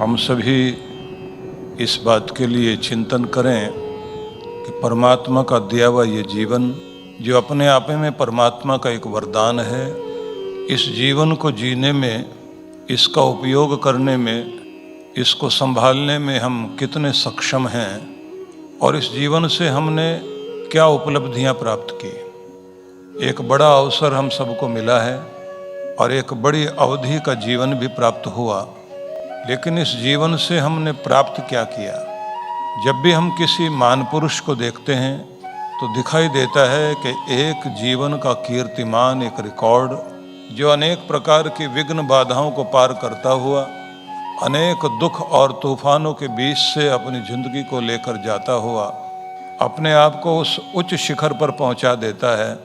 हम सभी इस बात के लिए चिंतन करें कि परमात्मा का दिया हुआ ये जीवन जो अपने आप में परमात्मा का एक वरदान है, इस जीवन को जीने में, इसका उपयोग करने में, इसको संभालने में हम कितने सक्षम हैं और इस जीवन से हमने क्या उपलब्धियां प्राप्त की। एक बड़ा अवसर हम सबको मिला है और एक बड़ी अवधि का जीवन भी प्राप्त हुआ, लेकिन इस जीवन से हमने प्राप्त क्या किया। जब भी हम किसी महान पुरुष को देखते हैं तो दिखाई देता है कि एक जीवन का कीर्तिमान, एक रिकॉर्ड जो अनेक प्रकार की विघ्न बाधाओं को पार करता हुआ, अनेक दुख और तूफानों के बीच से अपनी जिंदगी को लेकर जाता हुआ अपने आप को उस उच्च शिखर पर पहुंचा देता है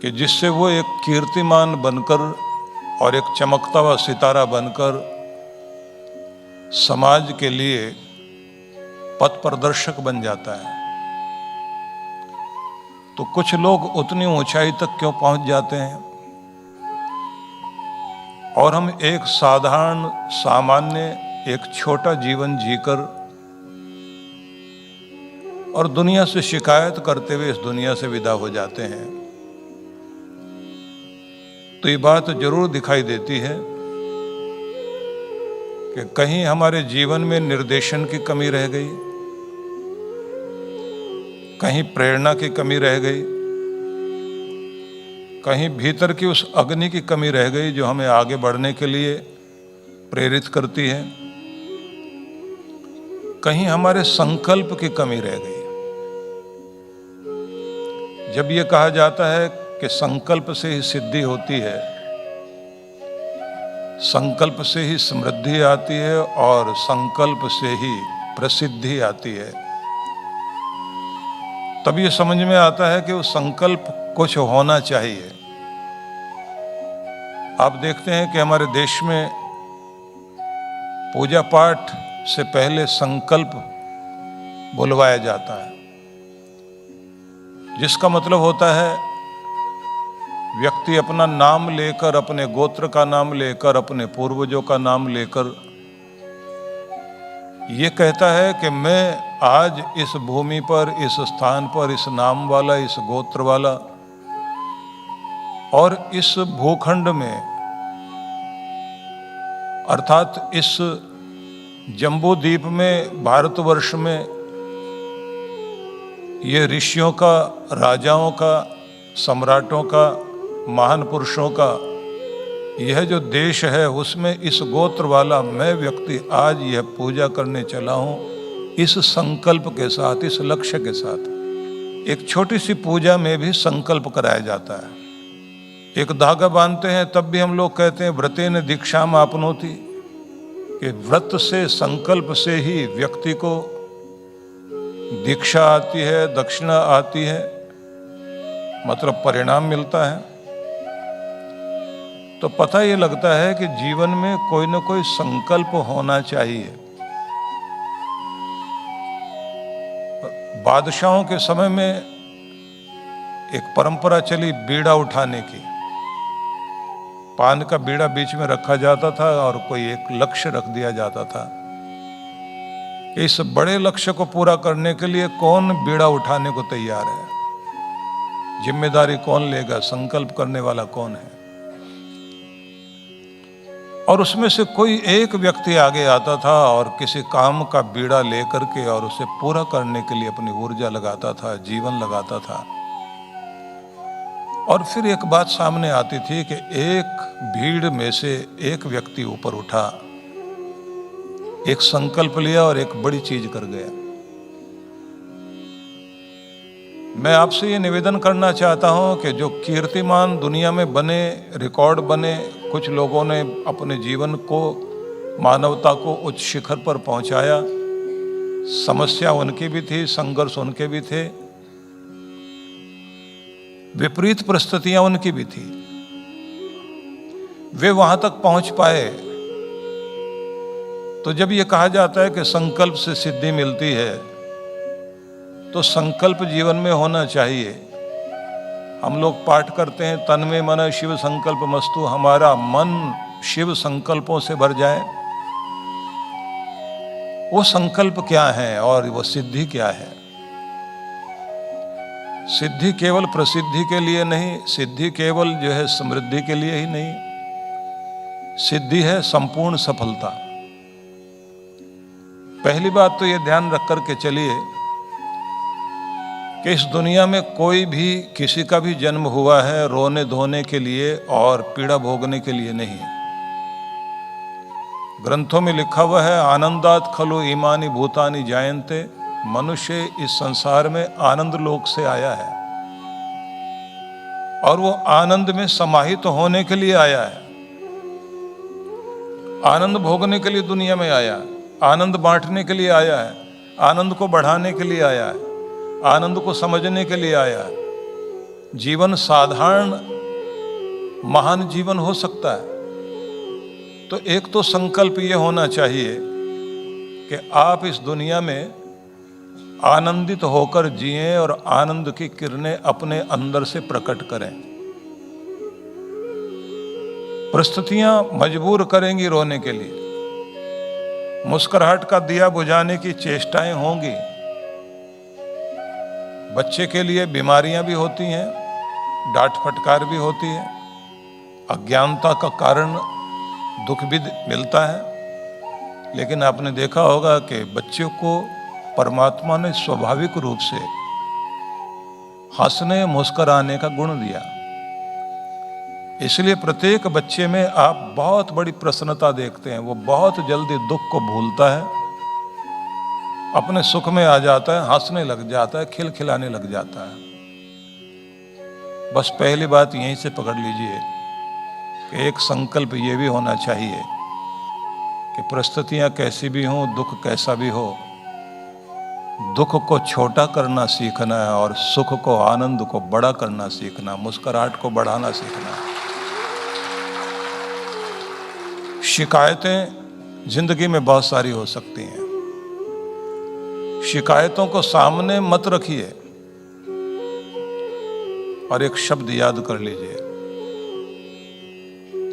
कि जिससे वो एक कीर्तिमान बनकर और एक चमकता हुआ सितारा बनकर समाज के लिए पथ प्रदर्शक बन जाता है। तो कुछ लोग उतनी ऊंचाई तक क्यों पहुंच जाते हैं और हम एक साधारण सामान्य एक छोटा जीवन जीकर और दुनिया से शिकायत करते हुए इस दुनिया से विदा हो जाते हैं। तो ये बात जरूर दिखाई देती है कि कहीं हमारे जीवन में निर्देशन की कमी रह गई, कहीं प्रेरणा की कमी रह गई, कहीं भीतर की उस अग्नि की कमी रह गई जो हमें आगे बढ़ने के लिए प्रेरित करती है, कहीं हमारे संकल्प की कमी रह गई। जब ये कहा जाता है कि संकल्प से ही सिद्धि होती है, संकल्प से ही समृद्धि आती है और संकल्प से ही प्रसिद्धि आती है, तब ये समझ में आता है कि वो संकल्प कुछ होना चाहिए। आप देखते हैं कि हमारे देश में पूजा पाठ से पहले संकल्प बुलवाया जाता है, जिसका मतलब होता है व्यक्ति अपना नाम लेकर, अपने गोत्र का नाम लेकर, अपने पूर्वजों का नाम लेकर ये कहता है कि मैं आज इस भूमि पर, इस स्थान पर, इस नाम वाला, इस गोत्र वाला और इस भूखंड में, अर्थात इस जम्बू द्वीप में, भारतवर्ष में ये ऋषियों का, राजाओं का, सम्राटों का, महान पुरुषों का यह जो देश है उसमें इस गोत्र वाला मैं व्यक्ति आज यह पूजा करने चला हूं, इस संकल्प के साथ, इस लक्ष्य के साथ। एक छोटी सी पूजा में भी संकल्प कराया जाता है। एक धागा बांधते हैं तब भी हम लोग कहते हैं व्रतेन दीक्षाम आपनोति, कि व्रत से, संकल्प से ही व्यक्ति को दीक्षा आती है, दक्षिणा आती है, मतलब परिणाम मिलता है। तो पता ये लगता है कि जीवन में कोई ना कोई संकल्प होना चाहिए। बादशाहों के समय में एक परंपरा चली बीड़ा उठाने की। पान का बीड़ा बीच में रखा जाता था और कोई एक लक्ष्य रख दिया जाता था। इस बड़े लक्ष्य को पूरा करने के लिए कौन बीड़ा उठाने को तैयार है, जिम्मेदारी कौन लेगा, संकल्प करने वाला कौन है। और उसमें से कोई एक व्यक्ति आगे आता था और किसी काम का बीड़ा लेकर के और उसे पूरा करने के लिए अपनी ऊर्जा लगाता था, जीवन लगाता था। और फिर एक बात सामने आती थी कि एक भीड़ में से एक व्यक्ति ऊपर उठा, एक संकल्प लिया और एक बड़ी चीज कर गया। मैं आपसे ये निवेदन करना चाहता हूं कि जो कीर्तिमान दुनिया में बने, रिकॉर्ड बने, कुछ लोगों ने अपने जीवन को, मानवता को उच्च शिखर पर पहुंचाया। समस्या उनकी भी थी, संघर्ष उनके भी थे, विपरीत परिस्थितियां उनकी भी थी, वे वहां तक पहुंच पाए। तो जब ये कहा जाता है कि संकल्प से सिद्धि मिलती है, तो संकल्प जीवन में होना चाहिए। हम लोग पाठ करते हैं तन में मन शिव संकल्प मस्तु, हमारा मन शिव संकल्पों से भर जाए। वो संकल्प क्या है और वो सिद्धि क्या है। सिद्धि केवल प्रसिद्धि के लिए नहीं, सिद्धि केवल जो है समृद्धि के लिए ही नहीं, सिद्धि है संपूर्ण सफलता। पहली बात तो ये ध्यान रख कर के चलिए कि इस दुनिया में कोई भी किसी का भी जन्म हुआ है रोने धोने के लिए और पीड़ा भोगने के लिए नहीं। ग्रंथों में लिखा हुआ है आनंदात खलु ईमानी भूतानि जायन्ते, मनुष्य इस संसार में आनंद लोक से आया है और वो आनंद में समाहित होने के लिए आया है। आनंद भोगने के लिए दुनिया में आया है, आनंद बांटने के लिए आया है, आनंद को बढ़ाने के लिए आया है, आनंद को समझने के लिए आया है। जीवन साधारण महान जीवन हो सकता है। तो एक तो संकल्प ये होना चाहिए कि आप इस दुनिया में आनंदित होकर जिएं और आनंद की किरणें अपने अंदर से प्रकट करें। परिस्थितियां मजबूर करेंगी रोने के लिए, मुस्कुराहट का दिया बुझाने की चेष्टाएं होंगी। बच्चे के लिए बीमारियां भी होती हैं, डांट फटकार भी होती है, अज्ञानता का कारण दुख भी मिलता है। लेकिन आपने देखा होगा कि बच्चों को परमात्मा ने स्वाभाविक रूप से हंसने मुस्कुराने का गुण दिया। इसलिए प्रत्येक बच्चे में आप बहुत बड़ी प्रसन्नता देखते हैं। वो बहुत जल्दी दुख को भूलता है, अपने सुख में आ जाता है, हंसने लग जाता है, खिलखिलाने लग जाता है। बस पहली बात यहीं से पकड़ लीजिए कि एक संकल्प ये भी होना चाहिए कि परिस्थितियां कैसी भी हों, दुख कैसा भी हो, दुख को छोटा करना सीखना है और सुख को, आनंद को बड़ा करना सीखना, मुस्कुराहट को बढ़ाना सीखना है। शिकायतें जिंदगी में बहुत सारी हो सकती हैं। शिकायतों को सामने मत रखिए और एक शब्द याद कर लीजिए,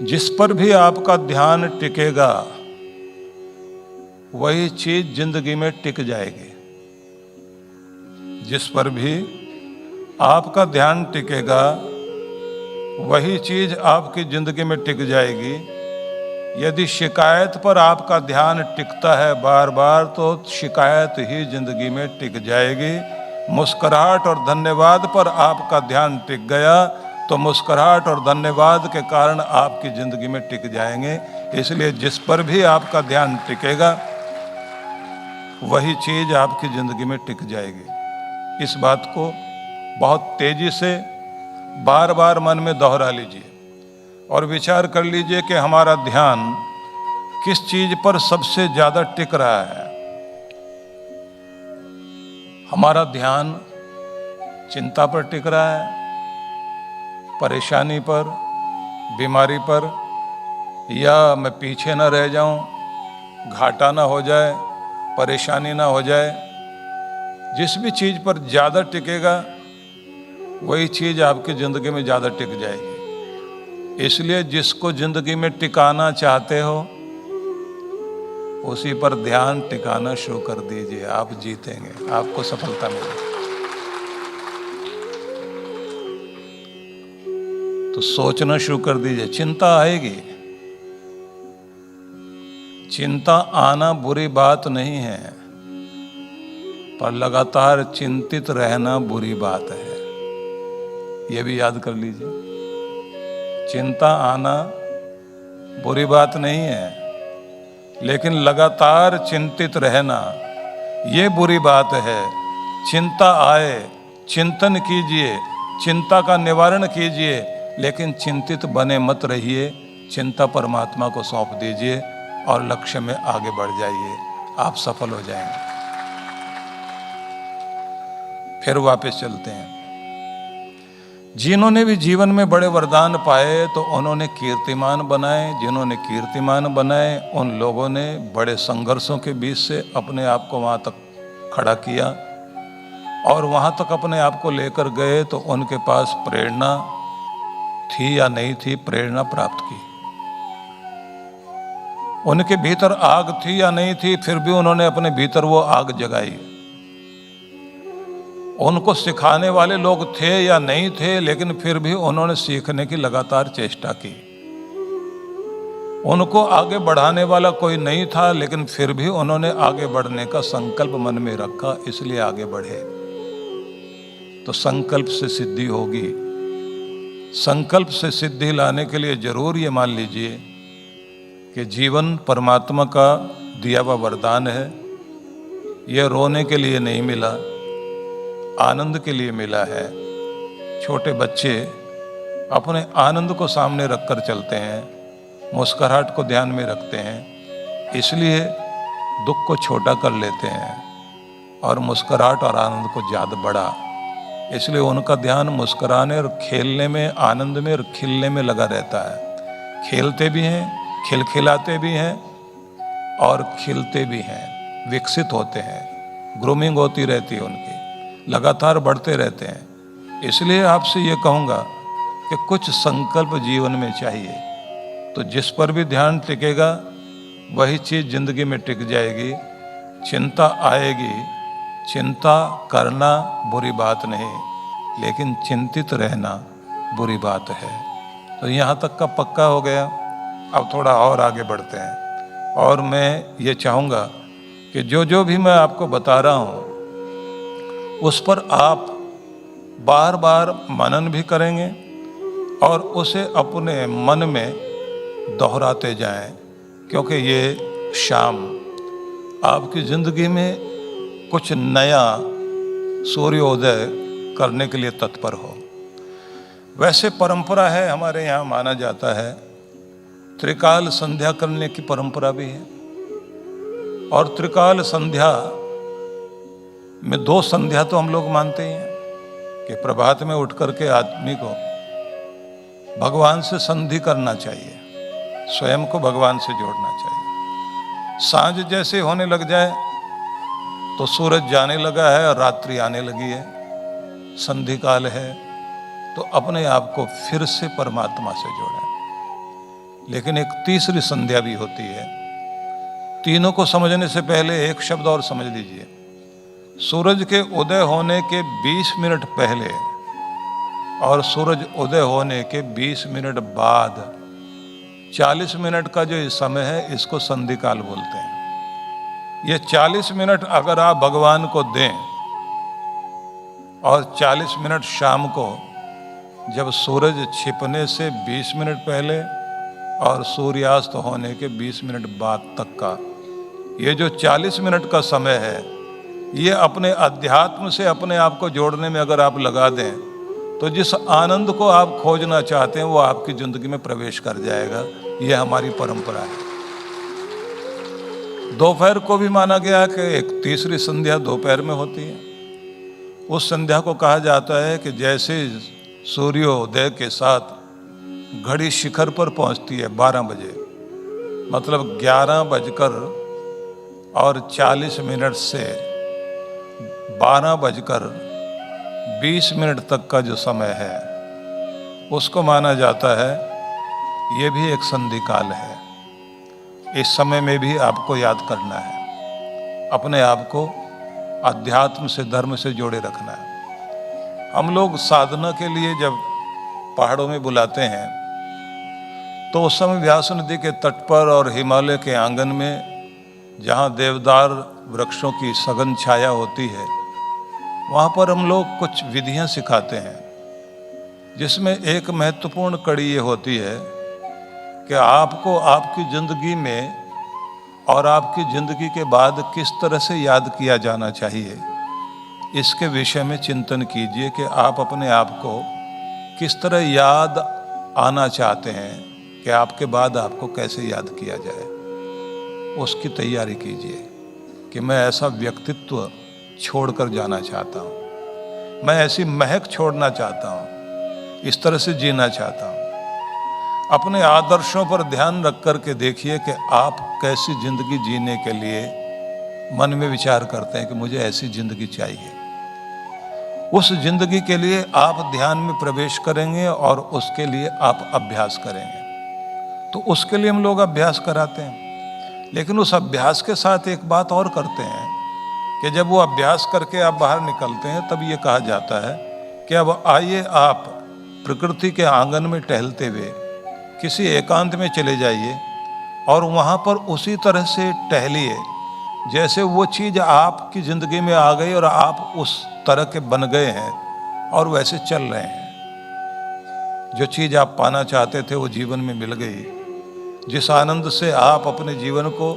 जिस पर भी आपका ध्यान टिकेगा वही चीज जिंदगी में टिक जाएगी। जिस पर भी आपका ध्यान टिकेगा वही चीज आपकी जिंदगी में टिक जाएगी। यदि शिकायत पर आपका ध्यान टिकता है बार बार तो शिकायत ही जिंदगी में टिक जाएगी। मुस्कुराहट और धन्यवाद पर आपका ध्यान टिक गया तो मुस्कुराहट और धन्यवाद के कारण आपकी जिंदगी में टिक जाएंगे। इसलिए जिस पर भी आपका ध्यान टिकेगा वही चीज आपकी जिंदगी में टिक जाएगी। इस बात को बहुत तेजी से बार बार मन में दोहरा लीजिए और विचार कर लीजिए कि हमारा ध्यान किस चीज पर सबसे ज्यादा टिक रहा है। हमारा ध्यान चिंता पर टिक रहा है, परेशानी पर, बीमारी पर, या मैं पीछे ना रह जाऊं, घाटा ना हो जाए, परेशानी ना हो जाए। जिस भी चीज पर ज्यादा टिकेगा वही चीज आपकी जिंदगी में ज्यादा टिक जाएगी। इसलिए जिसको जिंदगी में टिकाना चाहते हो उसी पर ध्यान टिकाना शुरू कर दीजिए। आप जीतेंगे, आपको सफलता मिलेगी। तो सोचना शुरू कर दीजिए। चिंता आएगी, चिंता आना बुरी बात नहीं है, पर लगातार चिंतित रहना बुरी बात है। यह भी याद कर लीजिए। चिंता आना बुरी बात नहीं है, लेकिन लगातार चिंतित रहना ये बुरी बात है। चिंता आए, चिंतन कीजिए, चिंता का निवारण कीजिए, लेकिन चिंतित बने मत रहिए। चिंता परमात्मा को सौंप दीजिए और लक्ष्य में आगे बढ़ जाइए। आप सफल हो जाएंगे। फिर वापस चलते हैं। जिन्होंने भी जीवन में बड़े वरदान पाए तो उन्होंने कीर्तिमान बनाए। जिन्होंने कीर्तिमान बनाए उन लोगों ने बड़े संघर्षों के बीच से अपने आप को वहाँ तक खड़ा किया और वहाँ तक अपने आप को लेकर गए तो उनके पास प्रेरणा थी या नहीं थी, प्रेरणा प्राप्त की। उनके भीतर आग थी या नहीं थी, फिर भी उन्होंने अपने भीतर वो आग जगाई। उनको सिखाने वाले लोग थे या नहीं थे, लेकिन फिर भी उन्होंने सीखने की लगातार चेष्टा की। उनको आगे बढ़ाने वाला कोई नहीं था, लेकिन फिर भी उन्होंने आगे बढ़ने का संकल्प मन में रखा, इसलिए आगे बढ़े। तो संकल्प से सिद्धि होगी। संकल्प से सिद्धि लाने के लिए जरूर ये मान लीजिए कि जीवन परमात्मा का दिया हुआ वरदान है। यह रोने के लिए नहीं मिला, आनंद के लिए मिला है। छोटे बच्चे अपने आनंद को सामने रखकर चलते हैं, मुस्कुराहट को ध्यान में रखते हैं, इसलिए दुख को छोटा कर लेते हैं और मुस्कुराहट और आनंद को ज़्यादा बड़ा। इसलिए उनका ध्यान मुस्कुराने और खेलने में, आनंद में और खिलने में लगा रहता है। खेलते भी हैं, खिलखिलाते भी हैं और खिलते भी हैं, विकसित होते हैं, ग्रूमिंग होती रहती है उनकी, लगातार बढ़ते रहते हैं। इसलिए आपसे ये कहूँगा कि कुछ संकल्प जीवन में चाहिए, तो जिस पर भी ध्यान टिकेगा वही चीज़ जिंदगी में टिक जाएगी। चिंता आएगी, चिंता करना बुरी बात नहीं, लेकिन चिंतित रहना बुरी बात है। तो यहाँ तक का पक्का हो गया। अब थोड़ा और आगे बढ़ते हैं, और मैं ये चाहूँगा कि जो भी मैं आपको बता रहा हूँ उस पर आप बार बार मनन भी करेंगे और उसे अपने मन में दोहराते जाएं, क्योंकि ये शाम आपकी ज़िंदगी में कुछ नया सूर्योदय करने के लिए तत्पर हो। वैसे परंपरा है, हमारे यहाँ माना जाता है त्रिकाल संध्या करने की परंपरा भी है। और त्रिकाल संध्या में 2 संध्या तो हम लोग मानते ही हैं कि प्रभात में उठ करके आदमी को भगवान से संधि करना चाहिए, स्वयं को भगवान से जोड़ना चाहिए। सांझ जैसे होने लग जाए तो सूरज जाने लगा है और रात्रि आने लगी है, संधि काल है, तो अपने आप को फिर से परमात्मा से जोड़ें। लेकिन एक तीसरी संध्या भी होती है। तीनों को समझने से पहले एक शब्द और समझ लीजिए। सूरज के उदय होने के 20 मिनट पहले और सूरज उदय होने के 20 मिनट बाद 40 मिनट का जो समय है, इसको संधि काल बोलते हैं। ये 40 मिनट अगर आप भगवान को दें और 40 मिनट शाम को, जब सूरज छिपने से 20 मिनट पहले और सूर्यास्त होने के 20 मिनट बाद तक का ये जो 40 मिनट का समय है, ये अपने अध्यात्म से अपने आप को जोड़ने में अगर आप लगा दें तो जिस आनंद को आप खोजना चाहते हैं वो आपकी ज़िंदगी में प्रवेश कर जाएगा। ये हमारी परंपरा है। दोपहर को भी माना गया कि एक तीसरी संध्या दोपहर में होती है। उस संध्या को कहा जाता है कि जैसे सूर्योदय के साथ घड़ी शिखर पर पहुंचती है 12 बजे, मतलब 11:40 से 12:20 तक का जो समय है, उसको माना जाता है ये भी एक संधि काल है। इस समय में भी आपको याद करना है, अपने आप को अध्यात्म से, धर्म से जोड़े रखना है। हम लोग साधना के लिए जब पहाड़ों में बुलाते हैं तो उस समय व्यास नदी के तट पर और हिमालय के आंगन में, जहाँ देवदार वृक्षों की सघन छाया होती है, वहाँ पर हम लोग कुछ विधियाँ सिखाते हैं, जिसमें एक महत्वपूर्ण कड़ी ये होती है कि आपको आपकी ज़िंदगी में और आपकी ज़िंदगी के बाद किस तरह से याद किया जाना चाहिए, इसके विषय में चिंतन कीजिए कि आप अपने आप को किस तरह याद आना चाहते हैं, कि आपके बाद आपको कैसे याद किया जाए। उसकी तैयारी कीजिए कि मैं ऐसा व्यक्तित्व छोड़कर जाना चाहता हूँ, मैं ऐसी महक छोड़ना चाहता हूँ, इस तरह से जीना चाहता हूँ। अपने आदर्शों पर ध्यान रख कर के देखिए कि आप कैसी जिंदगी जीने के लिए मन में विचार करते हैं कि मुझे ऐसी जिंदगी चाहिए। उस जिंदगी के लिए आप ध्यान में प्रवेश करेंगे और उसके लिए आप अभ्यास करेंगे। तो उसके लिए हम लोग अभ्यास कराते हैं। लेकिन उस अभ्यास के साथ एक बात और करते हैं कि जब वो अभ्यास करके आप बाहर निकलते हैं तब ये कहा जाता है कि अब आइए आप प्रकृति के आंगन में टहलते हुए किसी एकांत में चले जाइए और वहाँ पर उसी तरह से टहलिए जैसे वो चीज़ आपकी ज़िंदगी में आ गई और आप उस तरह के बन गए हैं और वैसे चल रहे हैं। जो चीज़ आप पाना चाहते थे वो जीवन में मिल गई। जिस आनंद से आप अपने जीवन को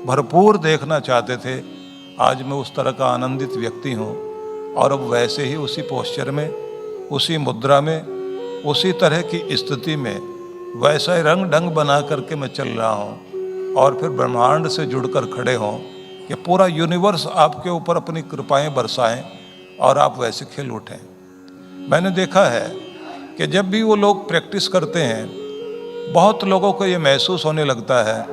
भरपूर देखना चाहते थे, आज मैं उस तरह का आनंदित व्यक्ति हूँ और अब वैसे ही उसी पोस्चर में, उसी मुद्रा में, उसी तरह की स्थिति में वैसा ही रंग ढंग बना करके मैं चल रहा हूँ और फिर ब्रह्मांड से जुड़कर खड़े हों कि पूरा यूनिवर्स आपके ऊपर अपनी कृपाएं बरसाएं और आप वैसे खिल उठें। मैंने देखा है कि जब भी वो लोग प्रैक्टिस करते हैं, बहुत लोगों को ये महसूस होने लगता है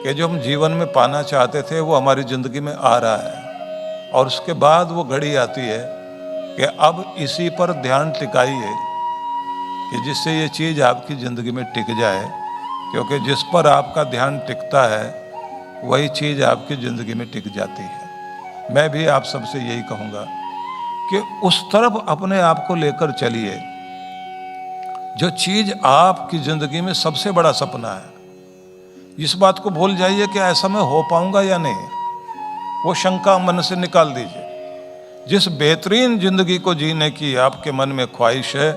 कि जो हम जीवन में पाना चाहते थे वो हमारी ज़िंदगी में आ रहा है और उसके बाद वो घड़ी आती है कि अब इसी पर ध्यान टिकाइए कि जिससे ये चीज़ आपकी ज़िंदगी में टिक जाए, क्योंकि जिस पर आपका ध्यान टिकता है वही चीज़ आपकी ज़िंदगी में टिक जाती है। मैं भी आप सबसे यही कहूँगा कि उस तरफ अपने आप को लेकर चलिए जो चीज़ आपकी ज़िंदगी में सबसे बड़ा सपना है। इस बात को भूल जाइए कि ऐसा मैं हो पाऊंगा या नहीं, वो शंका मन से निकाल दीजिए। जिस बेहतरीन ज़िंदगी को जीने की आपके मन में ख्वाहिश है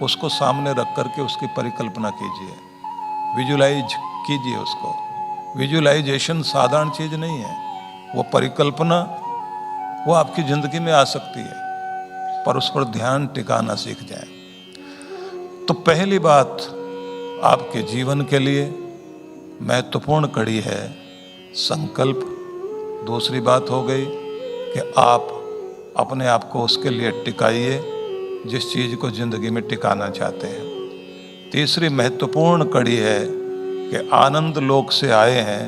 उसको सामने रख करके उसकी परिकल्पना कीजिए, विजुलाइज कीजिए उसको। विजुलाइजेशन साधारण चीज़ नहीं है, वो परिकल्पना वो आपकी ज़िंदगी में आ सकती है, पर उस पर ध्यान टिकाना सीख जाए। तो पहली बात आपके जीवन के लिए महत्वपूर्ण कड़ी है संकल्प। दूसरी बात हो गई कि आप अपने आप को उसके लिए टिकाइए जिस चीज़ को ज़िंदगी में टिकाना चाहते हैं। तीसरी महत्वपूर्ण कड़ी है कि आनंद लोक से आए हैं,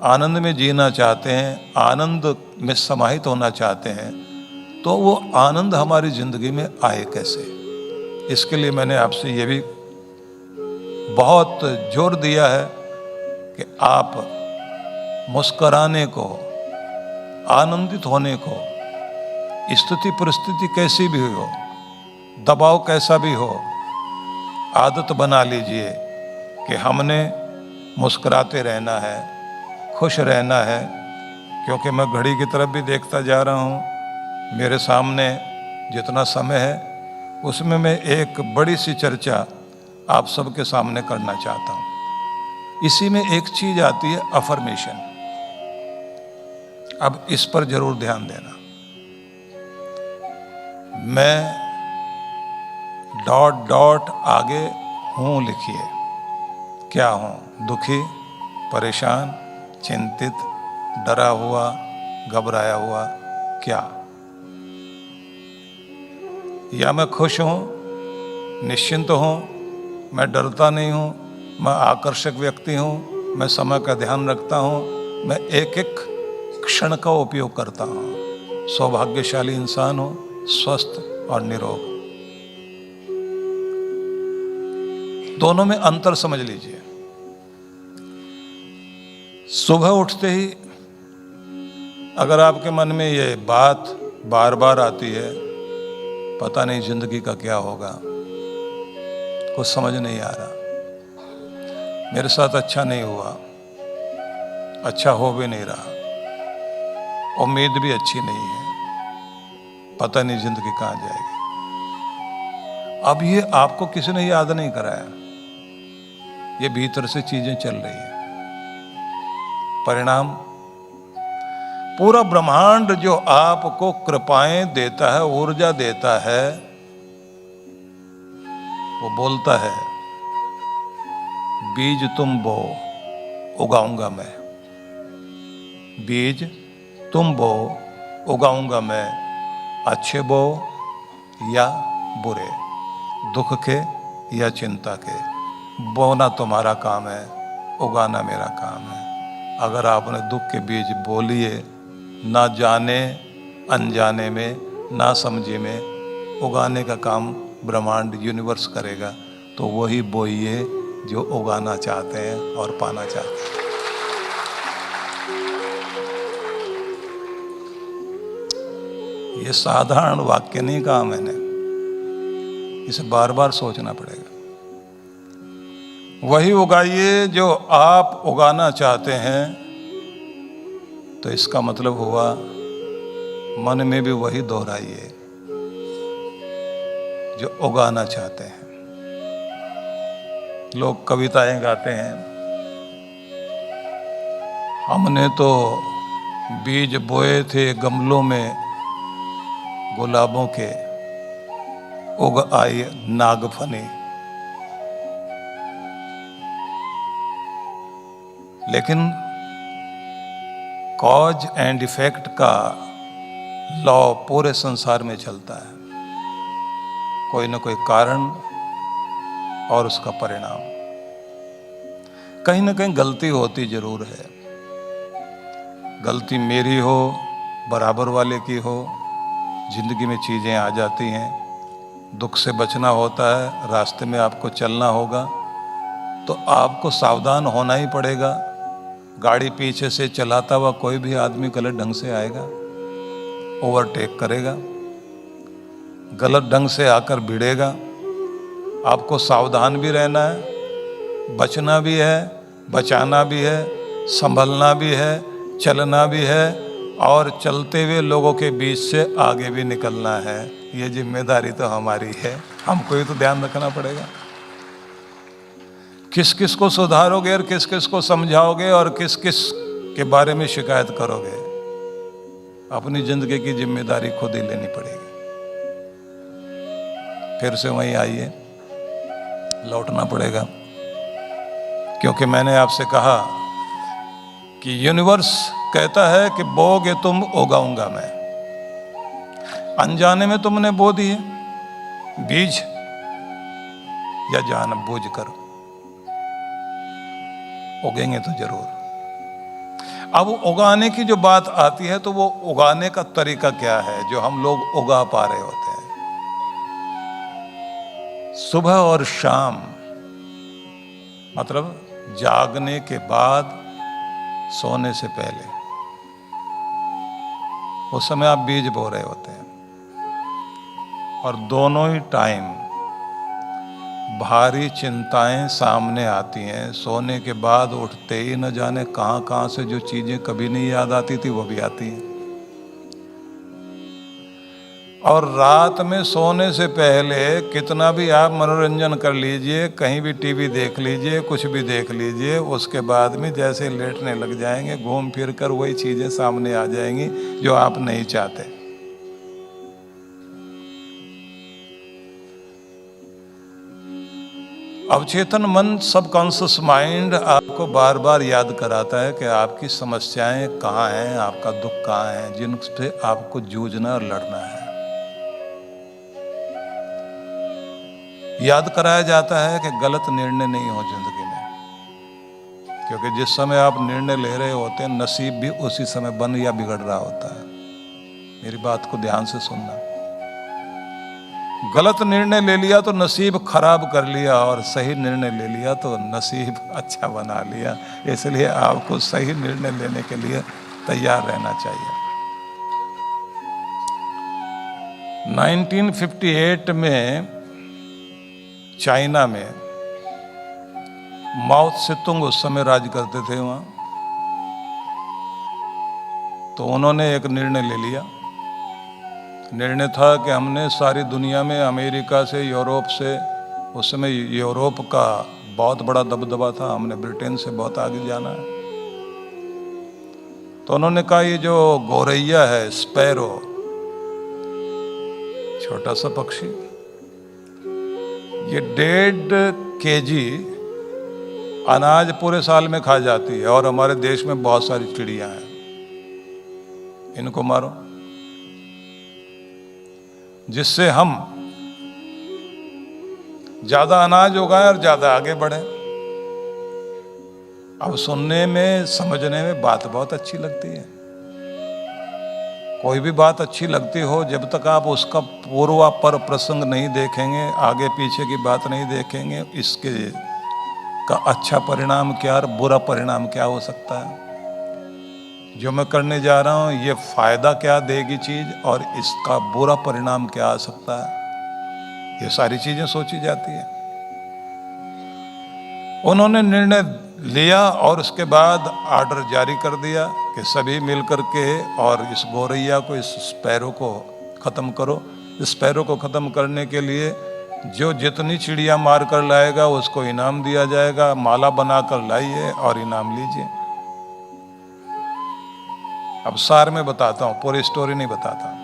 आनंद में जीना चाहते हैं, आनंद में समाहित होना चाहते हैं, तो वो आनंद हमारी ज़िंदगी में आए कैसे। इसके लिए मैंने आपसे ये भी बहुत जोर दिया है कि आप मुस्कराने को, आनंदित होने को, स्थिति परिस्थिति कैसी भी हो, दबाव कैसा भी हो, आदत बना लीजिए कि हमने मुस्कुराते रहना है, खुश रहना है। क्योंकि मैं घड़ी की तरफ भी देखता जा रहा हूँ, मेरे सामने जितना समय है उसमें मैं एक बड़ी सी चर्चा आप सबके सामने करना चाहता हूँ। इसी में एक चीज़ आती है अफर्मेशन। अब इस पर जरूर ध्यान देना। मैं डॉट डॉट आगे हूँ लिखिए। क्या हूँ? दुखी, परेशान, चिंतित, डरा हुआ, घबराया हुआ, क्या? या मैं खुश हूँ, निश्चिंत हूँ, मैं डरता नहीं हूँ, मैं आकर्षक व्यक्ति हूँ, मैं समय का ध्यान रखता हूँ, मैं एक एक क्षण का उपयोग करता हूँ, सौभाग्यशाली इंसान हूँ, स्वस्थ और निरोग। दोनों में अंतर समझ लीजिए। सुबह उठते ही अगर आपके मन में ये बात बार बार आती है, पता नहीं जिंदगी का क्या होगा, कुछ समझ नहीं आ रहा, मेरे साथ अच्छा नहीं हुआ, अच्छा हो भी नहीं रहा, उम्मीद भी अच्छी नहीं है, पता नहीं जिंदगी कहाँ जाएगी। अब ये आपको किसी ने याद नहीं कराया, ये भीतर से चीजें चल रही है। परिणाम पूरा ब्रह्मांड जो आपको कृपाएं देता है, ऊर्जा देता है, वो बोलता है बीज तुम बो, उगाऊंगा मैं। बीज तुम बो, उगाऊंगा मैं, अच्छे बो या बुरे, दुख के या चिंता के। बोना तुम्हारा काम है, उगाना मेरा काम है। अगर आपने दुख के बीज बो लिए, ना जाने अनजाने में, ना समझे में, उगाने का काम ब्रह्मांड यूनिवर्स करेगा। तो वही बोइए जो उगाना चाहते हैं और पाना चाहते हैं। ये साधारण वाक्य नहीं कहा मैंने, इसे बार बार सोचना पड़ेगा। वही उगाइए जो आप उगाना चाहते हैं, तो इसका मतलब हुआ मन में भी वही दोहराइए जो उगाना चाहते हैं। लोग कविताएं गाते हैं, हमने तो बीज बोए थे गमलों में गुलाबों के, उग आई नागफनी। लेकिन कॉज एंड इफेक्ट का लॉ पूरे संसार में चलता है, कोई ना कोई कारण और उसका परिणाम। कहीं ना कहीं गलती होती जरूर है, गलती मेरी हो, बराबर वाले की हो, जिंदगी में चीज़ें आ जाती हैं, दुख से बचना होता है, रास्ते में आपको चलना होगा तो आपको सावधान होना ही पड़ेगा। गाड़ी पीछे से चलाता हुआ कोई भी आदमी गलत ढंग से आएगा, ओवरटेक करेगा, गलत ढंग से आकर भिड़ेगा। आपको सावधान भी रहना है, बचना भी है, बचाना भी है, संभलना भी है, चलना भी है, और चलते हुए लोगों के बीच से आगे भी निकलना है। ये जिम्मेदारी तो हमारी है, हमको ही तो ध्यान रखना पड़ेगा। किस किस को सुधारोगे और किस किस को समझाओगे और किस किस के बारे में शिकायत करोगे, अपनी जिंदगी की जिम्मेदारी खुद ही लेनी पड़ेगी। फिर से वहीं आइए, लौटना पड़ेगा, क्योंकि मैंने आपसे कहा कि यूनिवर्स कहता है कि बोगे तुम उगाऊंगा मैं। अनजाने में तुमने बो दिए बीज, या जान बूझ कर उगेंगे तो जरूर। अब उगाने की जो बात आती है, तो वो उगाने का तरीका क्या है जो हम लोग उगा पा रहे होते हैं? सुबह और शाम, मतलब जागने के बाद, सोने से पहले, उस समय आप बीज बो रहे होते हैं। और दोनों ही टाइम भारी चिंताएं सामने आती हैं। सोने के बाद उठते ही न जाने कहां कहां से जो चीजें कभी नहीं याद आती थी वो भी आती हैं। और रात में सोने से पहले कितना भी आप मनोरंजन कर लीजिए, कहीं भी टीवी देख लीजिए, कुछ भी देख लीजिए, उसके बाद में जैसे लेटने लग जाएंगे, घूम फिर कर वही चीजें सामने आ जाएंगी जो आप नहीं चाहते। अवचेतन मन, सबकॉन्शियस माइंड आपको बार बार याद कराता है कि आपकी समस्याएं कहाँ हैं, आपका दुख कहाँ है, जिनसे आपको जूझना और लड़ना है। याद कराया जाता है कि गलत निर्णय नहीं हो जिंदगी में, क्योंकि जिस समय आप निर्णय ले रहे होते हैं, नसीब भी उसी समय बन या बिगड़ रहा होता है। मेरी बात को ध्यान से सुनना। गलत निर्णय ले लिया तो नसीब खराब कर लिया, और सही निर्णय ले लिया तो नसीब अच्छा बना लिया। इसलिए आपको सही निर्णय लेने के लिए तैयार रहना चाहिए। 1958 में चाइना में माओ त्से-तुंग उस समय राज करते थे वहां। तो उन्होंने एक निर्णय ले लिया। निर्णय था कि हमने सारी दुनिया में, अमेरिका से, यूरोप से, उस समय यूरोप का बहुत बड़ा दबदबा था, हमने ब्रिटेन से बहुत आगे जाना है। तो उन्होंने कहा ये जो गौरैया है, स्पैरो, छोटा सा पक्षी, ये 1.5 केजी अनाज पूरे साल में खा जाती है, और हमारे देश में बहुत सारी चिड़िया हैं, इनको मारो जिससे हम ज्यादा अनाज उगाएं और ज्यादा आगे बढ़े। अब सुनने में, समझने में बात बहुत अच्छी लगती है। कोई भी बात अच्छी लगती हो, जब तक आप उसका पूर्वापर प्रसंग नहीं देखेंगे, आगे पीछे की बात नहीं देखेंगे, इसके का अच्छा परिणाम क्या और बुरा परिणाम क्या हो सकता है, जो मैं करने जा रहा हूं ये फायदा क्या देगी चीज और इसका बुरा परिणाम क्या आ सकता है, ये सारी चीजें सोची जाती है। उन्होंने निर्णय लिया और उसके बाद ऑर्डर जारी कर दिया कि सभी मिलकर के और इस गौरैया को, इस स्पैरो को खत्म करो। स्पैरो को खत्म करने के लिए जो जितनी चिड़िया मार कर लाएगा उसको इनाम दिया जाएगा, माला बनाकर लाइए और इनाम लीजिए। अब सार में बताता हूं, पूरी स्टोरी नहीं बताता।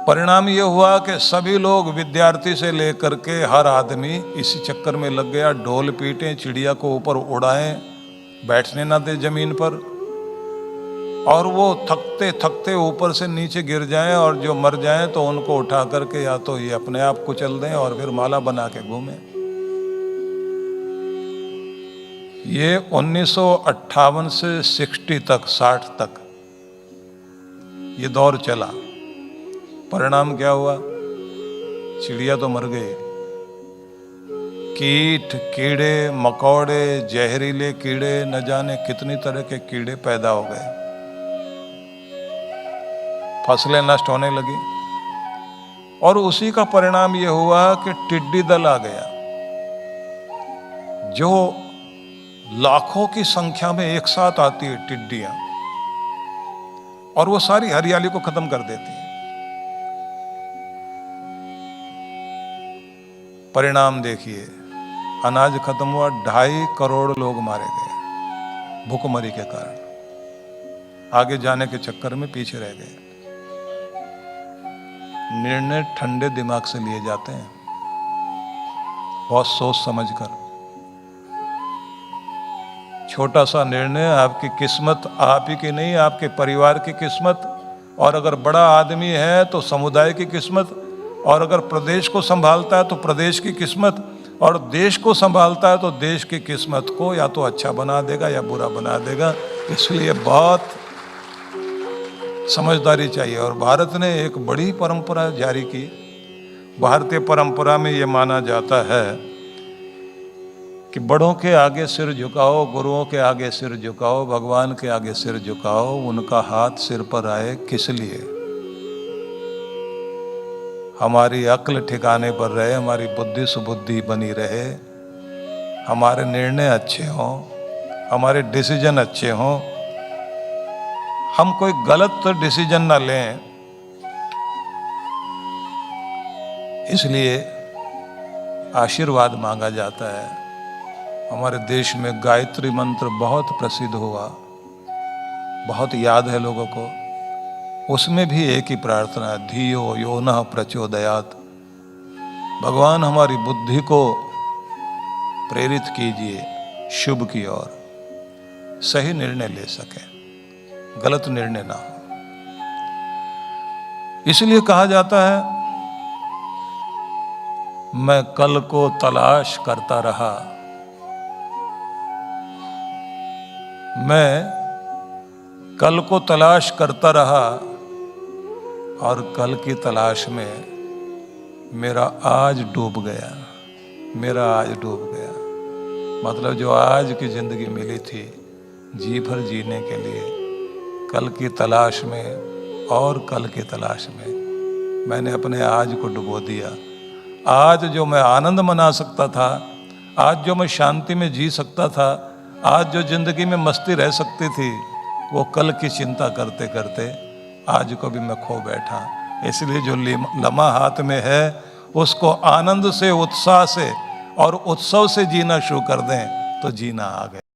परिणाम यह हुआ कि सभी लोग, विद्यार्थी से लेकर के हर आदमी इसी चक्कर में लग गया। ढोल पीटे, चिड़िया को ऊपर उड़ाएं, बैठने ना दे जमीन पर, और वो थकते थकते ऊपर से नीचे गिर जाएं और जो मर जाएं तो उनको उठा करके या तो ये अपने आप कुचल दें और फिर माला बना के घूमें। ये 1958 से 60 तक, 60 तक ये दौर चला। परिणाम क्या हुआ? चिड़िया तो मर गई, कीट, कीड़े मकोड़े, जहरीले कीड़े, न जाने कितनी तरह के कीड़े पैदा हो गए, फसलें नष्ट होने लगी। और उसी का परिणाम यह हुआ कि टिड्डी दल आ गया, जो लाखों की संख्या में एक साथ आती है टिड्डियां, और वो सारी हरियाली को खत्म कर देती है। परिणाम देखिए, अनाज खत्म हुआ, 2.5 करोड़ लोग मारे गए भूखमरी के कारण। आगे जाने के चक्कर में पीछे रह गए। निर्णय ठंडे दिमाग से लिए जाते हैं, बहुत सोच समझकर। छोटा सा निर्णय आपकी किस्मत, आप ही की नहीं, आपके परिवार की किस्मत, और अगर बड़ा आदमी है तो समुदाय की किस्मत, और अगर प्रदेश को संभालता है तो प्रदेश की किस्मत, और देश को संभालता है तो देश की किस्मत को या तो अच्छा बना देगा या बुरा बना देगा। इसलिए बहुत समझदारी चाहिए। और भारत ने एक बड़ी परंपरा जारी की। भारतीय परंपरा में ये माना जाता है कि बड़ों के आगे सिर झुकाओ, गुरुओं के आगे सिर झुकाओ, भगवान के आगे सिर झुकाओ, उनका हाथ सिर पर आए। किस लिए? हमारी अक्ल ठिकाने पर रहे, हमारी बुद्धि सुबुद्धि बनी रहे, हमारे निर्णय अच्छे हों, हमारे डिसीजन अच्छे हों, हम कोई गलत डिसीजन ना लें। इसलिए आशीर्वाद मांगा जाता है। हमारे देश में गायत्री मंत्र बहुत प्रसिद्ध हुआ, बहुत याद है लोगों को। उसमें भी एक ही प्रार्थना है, धियो यो नः प्रचोदयात्। भगवान हमारी बुद्धि को प्रेरित कीजिए शुभ की ओर, सही निर्णय ले सके, गलत निर्णय ना हो। इसलिए कहा जाता है, मैं कल को तलाश करता रहा, मैं कल को तलाश करता रहा, और कल की तलाश में मेरा आज डूब गया, मेरा आज डूब गया। मतलब जो आज की जिंदगी मिली थी जी भर जीने के लिए, कल की तलाश में और कल की तलाश में मैंने अपने आज को डुबो दिया। आज जो मैं आनंद मना सकता था, आज जो मैं शांति में जी सकता था, आज जो जिंदगी में मस्ती रह सकती थी, वो कल की चिंता करते करते आज को भी मैं खो बैठा। इसलिए जो लम्हा हाथ में है उसको आनंद से, उत्साह से और उत्सव से जीना शुरू कर दें तो जीना आ गया।